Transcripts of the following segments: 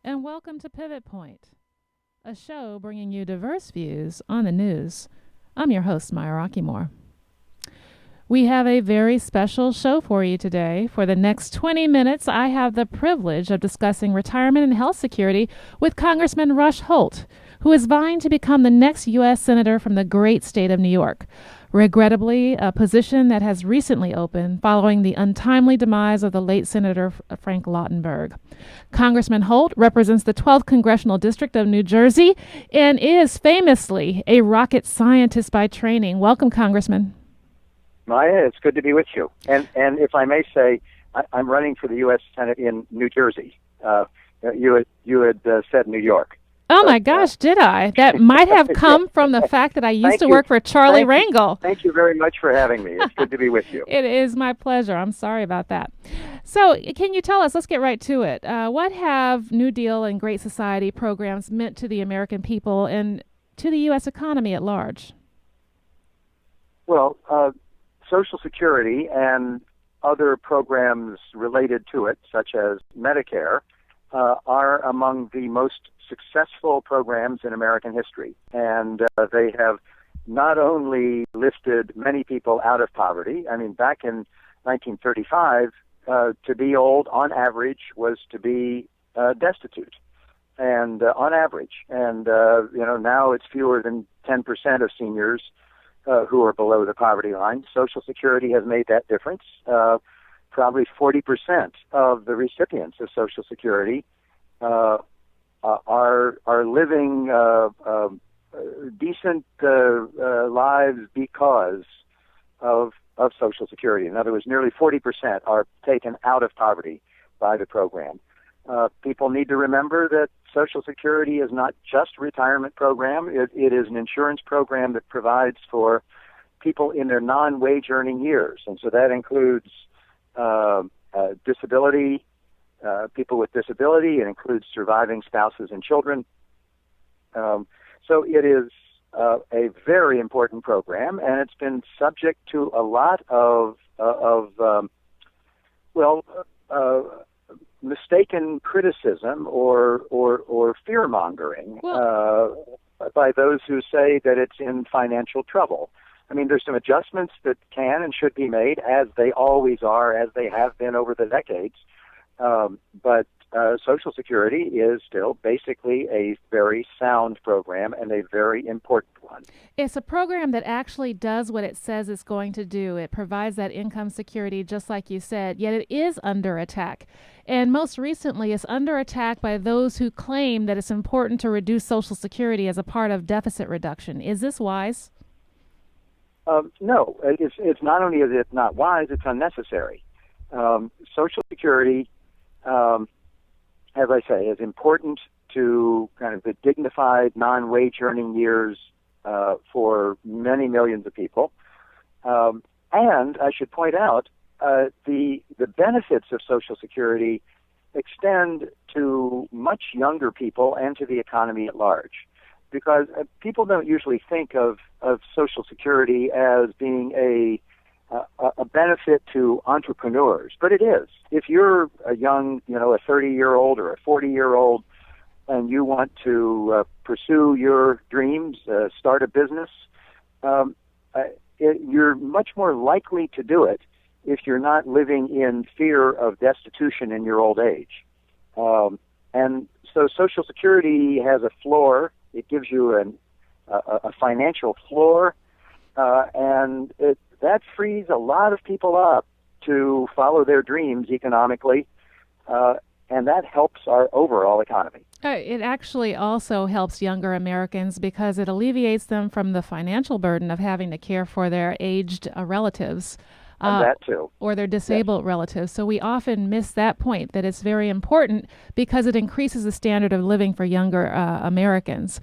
and welcome to Pivot Point, a show bringing you diverse views on the news. I'm your host, Maya Rockeymoore. We have a very special show for you today. For the next 20 minutes, I have the privilege of discussing retirement and health security with Congressman Rush Holt, who is vying to become the next U.S. Senator from the great state of New York. Regrettably, a position that has recently opened following the untimely demise of the late Senator Frank Lautenberg. Congressman Holt represents the 12th Congressional District of New Jersey and is famously a rocket scientist by training. Welcome, Congressman. Maya, it's good to be with you. And if I may say, I'm running for the U.S. Senate in New Jersey. You had said New York. Oh, my gosh, did I? That might have come from the fact that I used to work for Charlie Rangel. Thank you very much for having me. It's good to be with you. It is my pleasure. I'm sorry about that. So can you tell us, let's get right to it, what have New Deal and Great Society programs meant to the American people and to the U.S. economy at large? Well, Social Security and other programs related to it, such as Medicare, are among the most successful programs in American history. And they have not only lifted many people out of poverty. I mean, back in 1935, to be old on average was to be destitute, and on average. And, now it's fewer than 10% of seniors who are below the poverty line. Social Security has made that difference. Probably 40% of the recipients of Social Security are living decent lives because of Social Security. In other words, nearly 40% are taken out of poverty by the program. People need to remember that Social Security is not just a retirement program. It is an insurance program that provides for people in their non-wage earning years. And so that includes disability, people with disability. It includes surviving spouses and children. So it is a very important program, and it's been subject to a lot of mistaken criticism or fear-mongering by those who say that it's in financial trouble. I mean, there's some adjustments that can and should be made, as they always are, as they have been over the decades. But Social Security is still basically a very sound program and a very important one. It's a program that actually does what it says it's going to do. It provides that income security, just like you said, yet it is under attack. And most recently, it's under attack by those who claim that it's important to reduce Social Security as a part of deficit reduction. Is this wise? No, it's not only is it not wise, it's unnecessary. Social Security, as I say, is important to kind of the dignified non-wage earning years for many millions of people. And I should point out, the benefits of Social Security extend to much younger people and to the economy at large. Because people don't usually think of Social Security as being a benefit to entrepreneurs, but it is. If you're a young, a 30-year-old or a 40-year-old, and you want to pursue your dreams, start a business, you're much more likely to do it if you're not living in fear of destitution in your old age. And so Social Security has a floor. It gives you a financial floor, and that frees a lot of people up to follow their dreams economically, and that helps our overall economy. It actually also helps younger Americans because it alleviates them from the financial burden of having to care for their aged relatives. And that too. Or their disabled relatives. So we often miss that point, that it's very important because it increases the standard of living for younger Americans.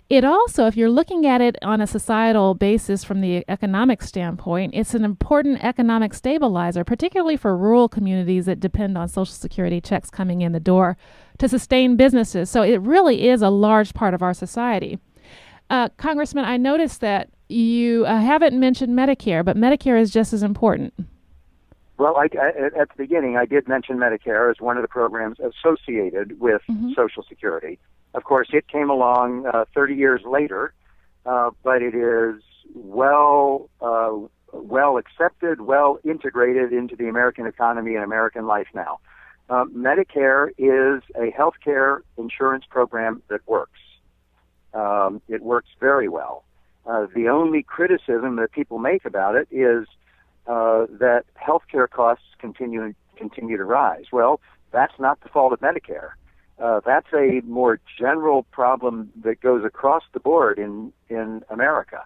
It also, if you're looking at it on a societal basis from the economic standpoint, it's an important economic stabilizer, particularly for rural communities that depend on Social Security checks coming in the door to sustain businesses. So it really is a large part of our society. Congressman, I noticed that you haven't mentioned Medicare, but Medicare is just as important. Well, at the beginning, I did mention Medicare as one of the programs associated with Social Security. Of course, it came along 30 years later, but it is well accepted, well integrated into the American economy and American life now. Medicare is a health care insurance program that works. It works very well. The only criticism that people make about it is that healthcare costs continue to rise. Well, that's not the fault of Medicare. That's a more general problem that goes across the board in America.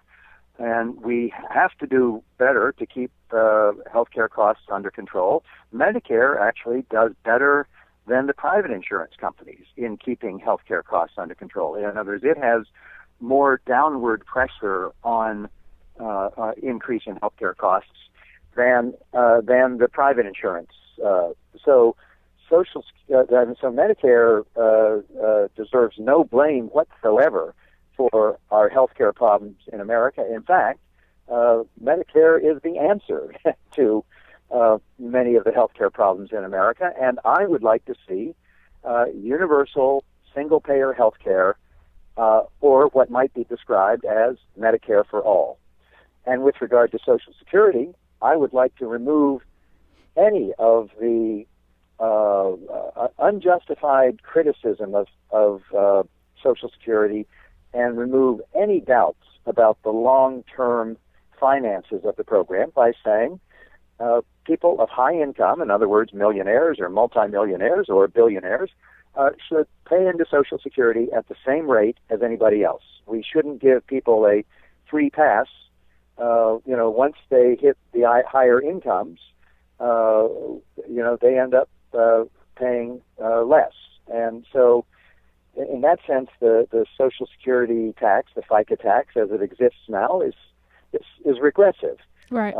And we have to do better to keep healthcare costs under control. Medicare actually does better than the private insurance companies in keeping healthcare costs under control. In other words, it has more downward pressure on increase in healthcare costs than the private insurance. So Medicare deserves no blame whatsoever for our healthcare problems in America. In fact, Medicare is the answer to many of the healthcare problems in America, and I would like to see universal single-payer healthcare, or what might be described as Medicare for all. And with regard to Social Security, I would like to remove any of the unjustified criticism of Social Security and remove any doubts about the long-term finances of the program by saying people of high income, in other words, millionaires or multimillionaires or billionaires, should pay into Social Security at the same rate as anybody else. We shouldn't give people a free pass. Once they hit the higher incomes, they end up paying less. And so, in that sense, the Social Security tax, the FICA tax, as it exists now, is regressive. Right.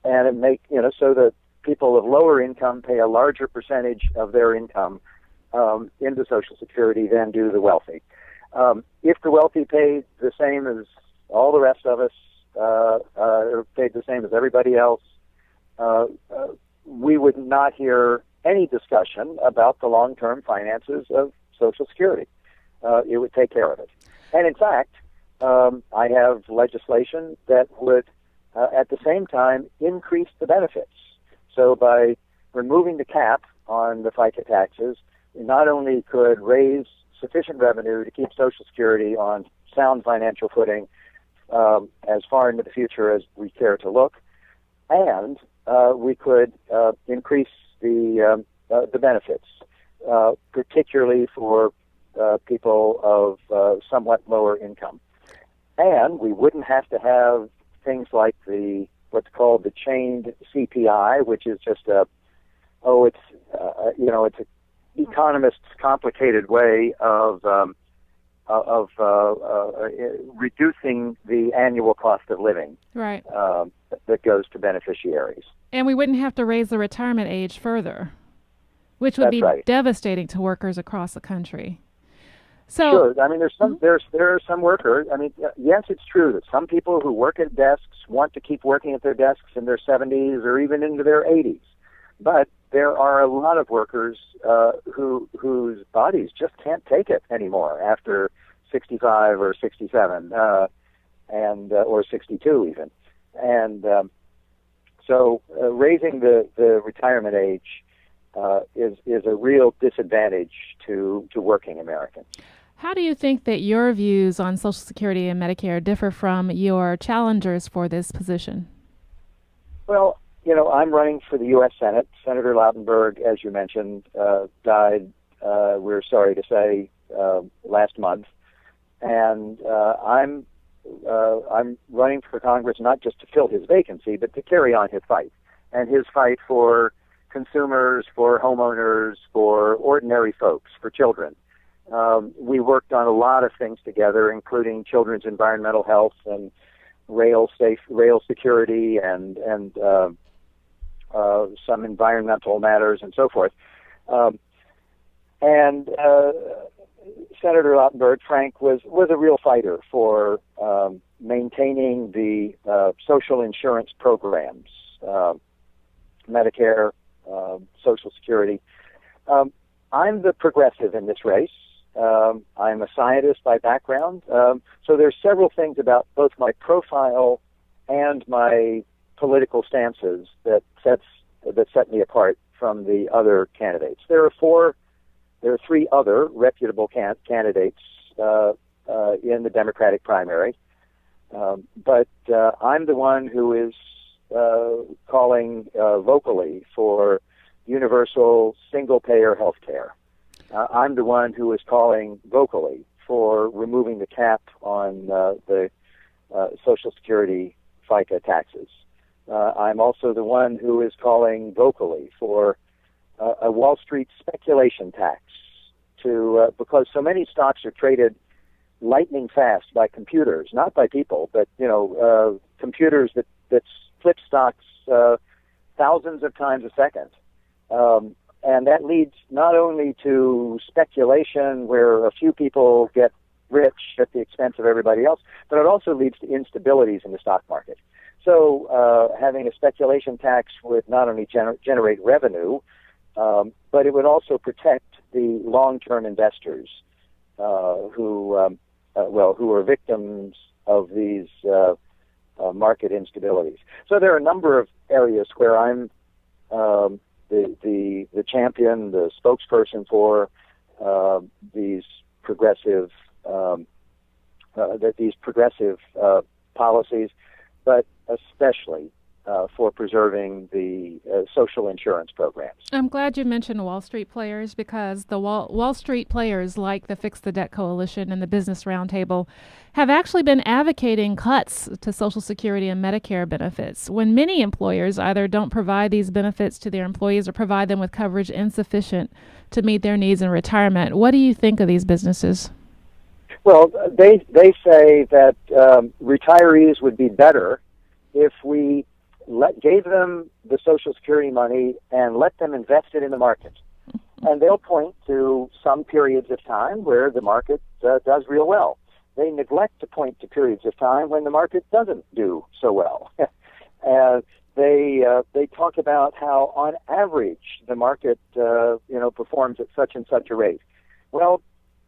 And it so that people of lower income pay a larger percentage of their income into Social Security than do the wealthy. If the wealthy paid the same as all the rest of us, or paid the same as everybody else, we would not hear any discussion about the long-term finances of Social Security. It would take care of it. And in fact, I have legislation that would, at the same time, increase the benefits. So by removing the cap on the FICA taxes, we not only could raise sufficient revenue to keep Social Security on sound financial footing as far into the future as we care to look, and we could increase the benefits, particularly for people of somewhat lower income. And we wouldn't have to have things like what's called the chained CPI, which is just it's an economist's complicated way of reducing the annual cost of living, right, that goes to beneficiaries. And we wouldn't have to raise the retirement age further, which would be devastating to workers across the country. So, sure. I mean, there are some workers. I mean, yes, it's true that some people who work at desks want to keep working at their desks in their 70s or even into their 80s. But there are a lot of workers whose bodies just can't take it anymore after 65 or 67, or 62 even. And so raising the retirement age is a real disadvantage to working Americans. How do you think that your views on Social Security and Medicare differ from your challengers for this position? Well, I'm running for the U.S. Senate. Senator Lautenberg, as you mentioned, died, we're sorry to say, last month. And I'm running for Congress not just to fill his vacancy, but to carry on his fight. And his fight for consumers, for homeowners, for ordinary folks, for children. We worked on a lot of things together, including children's environmental health and rail security and some environmental matters and so forth. And Senator Lautenberg, Frank, was a real fighter for maintaining the social insurance programs Medicare, Social Security. I'm the progressive in this race. I'm a scientist by background. So there's several things about both my profile and my political stances that set me apart from the other candidates. There are three other reputable candidates in the Democratic primary, but I'm the one who is calling vocally for universal single-payer health care. I'm the one who is calling vocally for removing the cap on the Social Security FICA taxes. I'm also the one who is calling vocally for a Wall Street speculation tax because so many stocks are traded lightning fast by computers, not by people, but computers that flip stocks thousands of times a second. And that leads not only to speculation where a few people get rich at the expense of everybody else, but it also leads to instabilities in the stock market. So having a speculation tax would not only generate revenue, but it would also protect the long-term investors who are victims of these market instabilities. So there are a number of areas where I'm the champion, the spokesperson for these progressive policies, but especially for preserving the social insurance programs. I'm glad you mentioned Wall Street players because the Wall Street players like the Fix the Debt Coalition and the Business Roundtable have actually been advocating cuts to Social Security and Medicare benefits when many employers either don't provide these benefits to their employees or provide them with coverage insufficient to meet their needs in retirement. What do you think of these businesses? Well, they say that retirees would be better if we gave them the Social Security money and let them invest it in the market. And they'll point to some periods of time where the market does real well. They neglect to point to periods of time when the market doesn't do so well. They talk about how, on average, the market performs at such and such a rate. Well,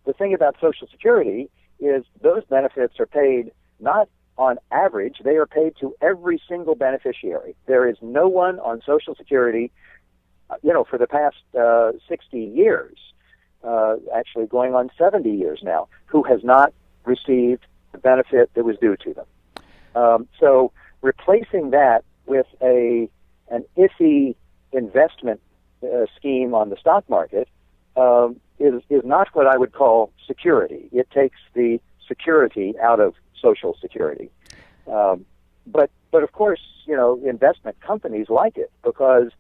the thing about Social Security is those benefits are paid not on average, they are paid to every single beneficiary. There is no one on Social Security, for the past 60 years, actually going on 70 years now, who has not received the benefit that was due to them. So replacing that with an iffy investment scheme on the stock market is not what I would call security. It takes the security out of Social Security. But of course, investment companies like it because,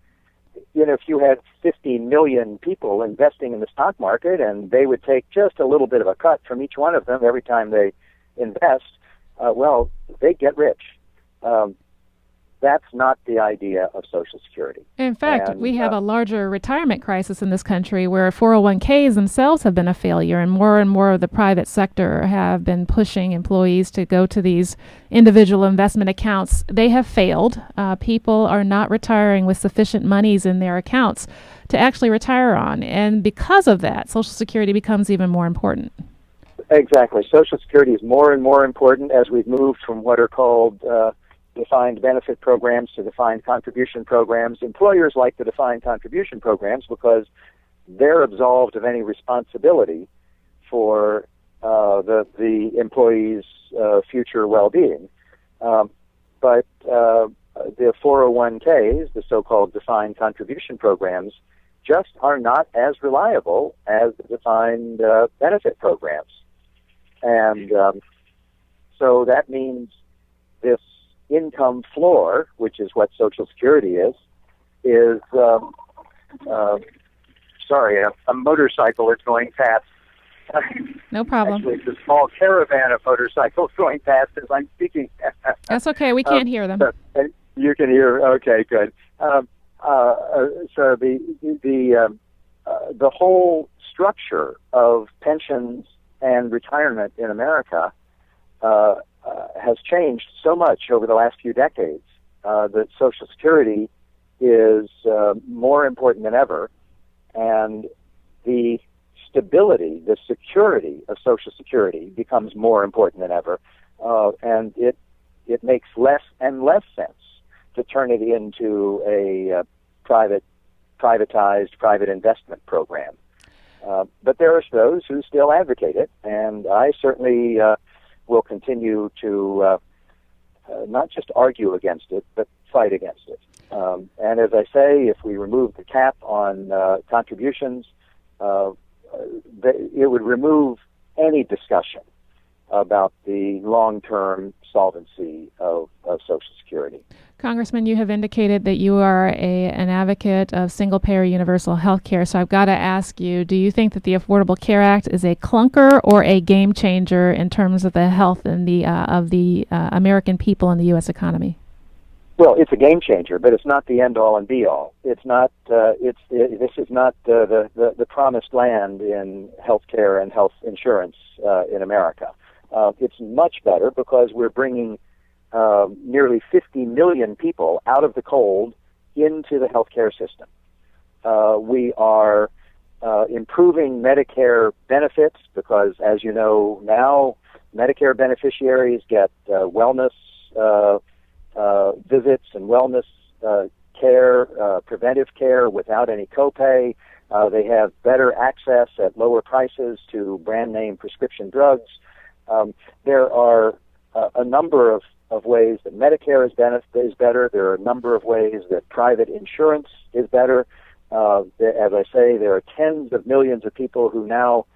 if you had 50 million people investing in the stock market and they would take just a little bit of a cut from each one of them every time they invest, they get rich. That's not the idea of Social Security. In fact, we have a larger retirement crisis in this country where 401ks themselves have been a failure, and more of the private sector have been pushing employees to go to these individual investment accounts. They have failed. People are not retiring with sufficient monies in their accounts to actually retire on. And because of that, Social Security becomes even more important. Exactly. Social Security is more and more important as we've moved from what are called defined benefit programs to defined contribution programs. Employers like the defined contribution programs because they're absolved of any responsibility for the employee's future well-being. But the 401ks, the so-called defined contribution programs, just are not as reliable as the defined benefit programs. And so that means this income floor, which is what Social Security is sorry, a motorcycle is going past. No problem. Actually, it's a small caravan of motorcycles going past as I'm speaking. That's okay. We can't hear them. You can hear. Okay, good. So the whole structure of pensions and retirement in America has changed so much over the last few decades that Social Security is more important than ever, and the stability, the security of Social Security becomes more important than ever, and it makes less and less sense to turn it into a privatized private investment program. But there are those who still advocate it, and I certainly will continue to not just argue against it, but fight against it. And as I say, if we remove the cap on contributions, it would remove any discussion about the long-term solvency of Social Security. Congressman, you have indicated that you are an advocate of single-payer universal health care, so I've got to ask you, do you think that the Affordable Care Act is a clunker or a game changer in terms of the health and of the American people and the U.S. economy? Well, it's a game changer, but it's not the end-all and be-all. It's not. This is not the promised land in health care and health insurance in America. It's much better because we're bringing nearly 50 million people out of the cold into the healthcare system. We are improving Medicare benefits because, as you know, now Medicare beneficiaries get wellness visits and wellness care, preventive care without any copay. They have better access at lower prices to brand name prescription drugs. There are a number of ways that Medicare is better. There are a number of ways that private insurance is better. As I say, there are tens of millions of people who now,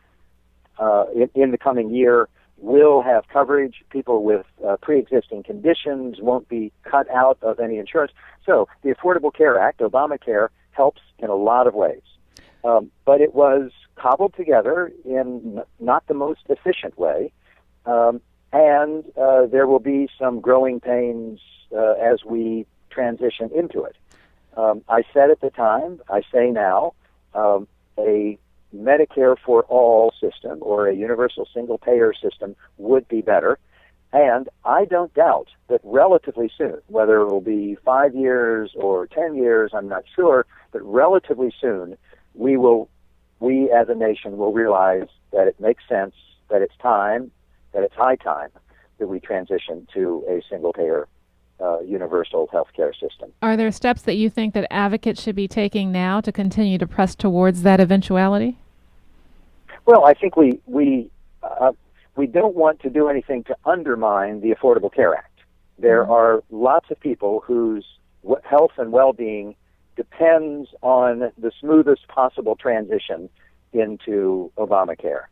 in the coming year, will have coverage. People with pre-existing conditions won't be cut out of any insurance. So the Affordable Care Act, Obamacare, helps in a lot of ways. But it was cobbled together in not the most efficient way. And there will be some growing pains as we transition into it. I said at the time, I say now, a Medicare for all system or a universal single payer system would be better. And I don't doubt that relatively soon, whether it will be 5 years or 10 years, I'm not sure, but relatively soon, we as a nation will realize that it makes sense, that it's high time that we transition to a single payer universal healthcare system. Are there steps that you think that advocates should be taking now to continue to press towards that eventuality? Well, I think we don't want to do anything to undermine the Affordable Care Act. There are lots of people whose health and well-being depends on the smoothest possible transition into Obamacare.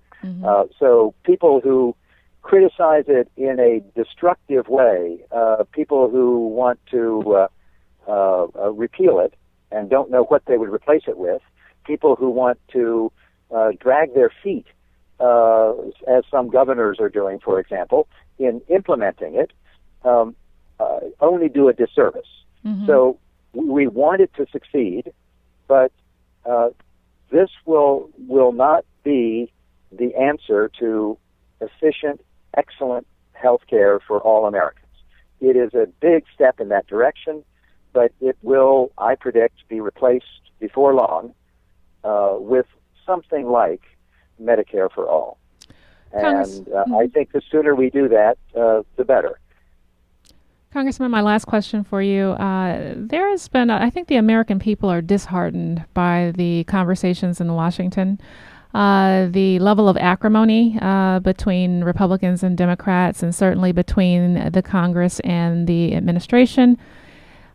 So people who criticize it in a destructive way, people who want to repeal it and don't know what they would replace it with, people who want to drag their feet, as some governors are doing, for example, in implementing it, only do a disservice. So we want it to succeed, but this will not be the answer to efficient, excellent health care for all Americans. It is a big step in that direction, but it will, I predict, be replaced before long with something like Medicare for all. And I think the sooner we do that, the better. Congressman, my last question for you. There has been, I think the American people are disheartened by the conversations in Washington. The level of acrimony between Republicans and Democrats, and certainly between the Congress and the administration.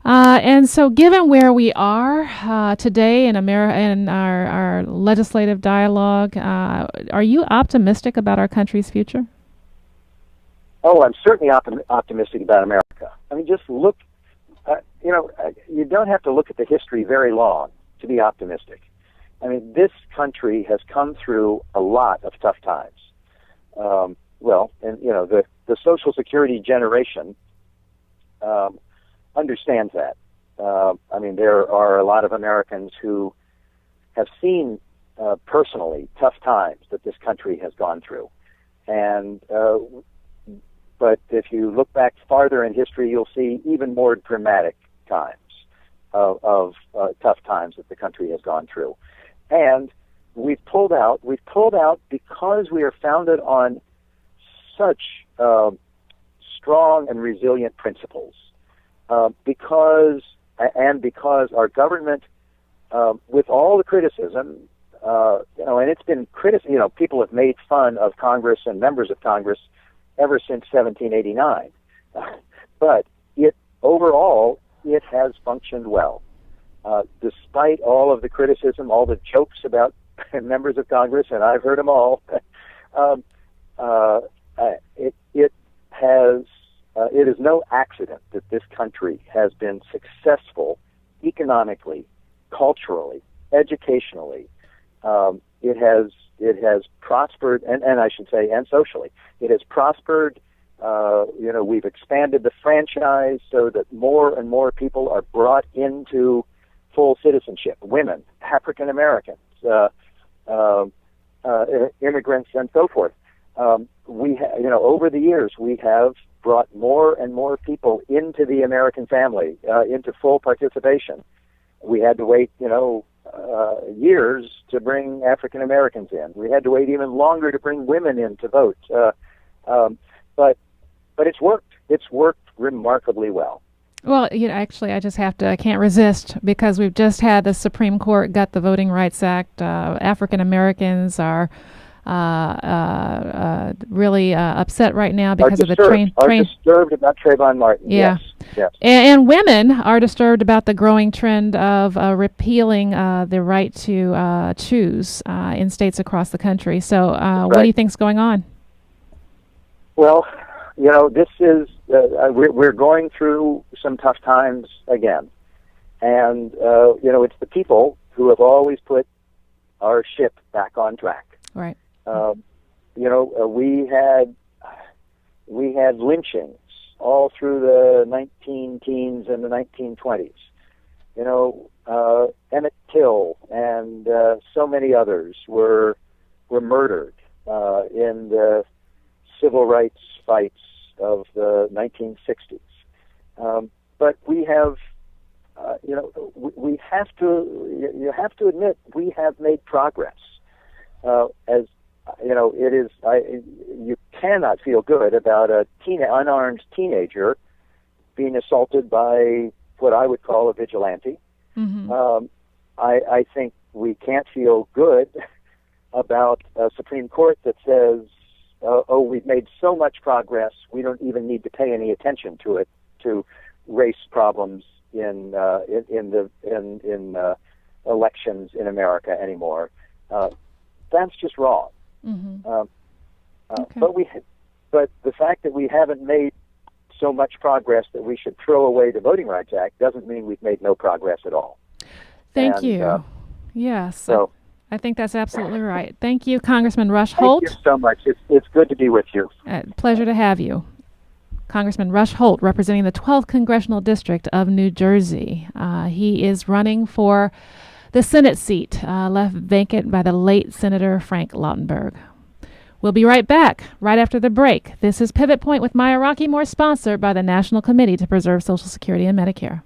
And so given where we are today in our legislative dialogue, are you optimistic about our country's future? Oh, I'm certainly optimistic about America. I mean, just look, you don't have to look at the history very long to be optimistic. I mean, this country has come through a lot of tough times. The Social Security generation understands that. There are a lot of Americans who have seen personally tough times that this country has gone through. But if you look back farther in history, you'll see even more dramatic times. of tough times that the country has gone through. And we've pulled out because we are founded on such strong and resilient principles. Because our government, with all the criticism, and it's been people have made fun of Congress and members of Congress ever since 1789. But overall, it has functioned well. Despite all of the criticism, all the jokes about members of Congress, and I've heard them all, it is no accident that this country has been successful economically, culturally, educationally. It has prospered, and I should say, and socially. It has prospered. We've expanded the franchise so that more and more people are brought into full citizenship. Women, African Americans, immigrants, and so forth. Over the years, we have brought more and more people into the American family, into full participation. We had to wait, years to bring African Americans in. We had to wait even longer to bring women in to vote. But it's worked. It's worked remarkably well. Well, actually, I can't resist, because we've just had the Supreme Court gut the Voting Rights Act. African Americans are really upset right now because of the train. Are disturbed about Trayvon Martin. Yeah. Yes. And women are disturbed about the growing trend of repealing the right to choose in states across the country. So, what do you think's going on? Well, this is we're going through some tough times again, and it's the people who have always put our ship back on track. Right. We had lynchings all through the 19-teens and the 1920s. Emmett Till and so many others were murdered in the civil rights fights of the 1960s. But we have, you have to admit, we have made progress. You cannot feel good about a unarmed teenager being assaulted by what I would call a vigilante. Mm-hmm. I think we can't feel good about a Supreme Court that says, we've made so much progress, we don't even need to pay any attention to race problems in elections in America anymore. That's just wrong. Mm-hmm. Okay. But the fact that we haven't made so much progress that we should throw away the Voting Rights Act doesn't mean we've made no progress at all. Thank you. Yes. So I think that's absolutely right. Thank you, Congressman Rush Holt. Thank you so much. It's good to be with you. Pleasure to have you. Congressman Rush Holt, representing the 12th Congressional District of New Jersey. He is running for the Senate seat left vacant by the late Senator Frank Lautenberg. We'll be right back, right after the break. This is Pivot Point with Maya Rockeymoore, sponsored by the National Committee to Preserve Social Security and Medicare.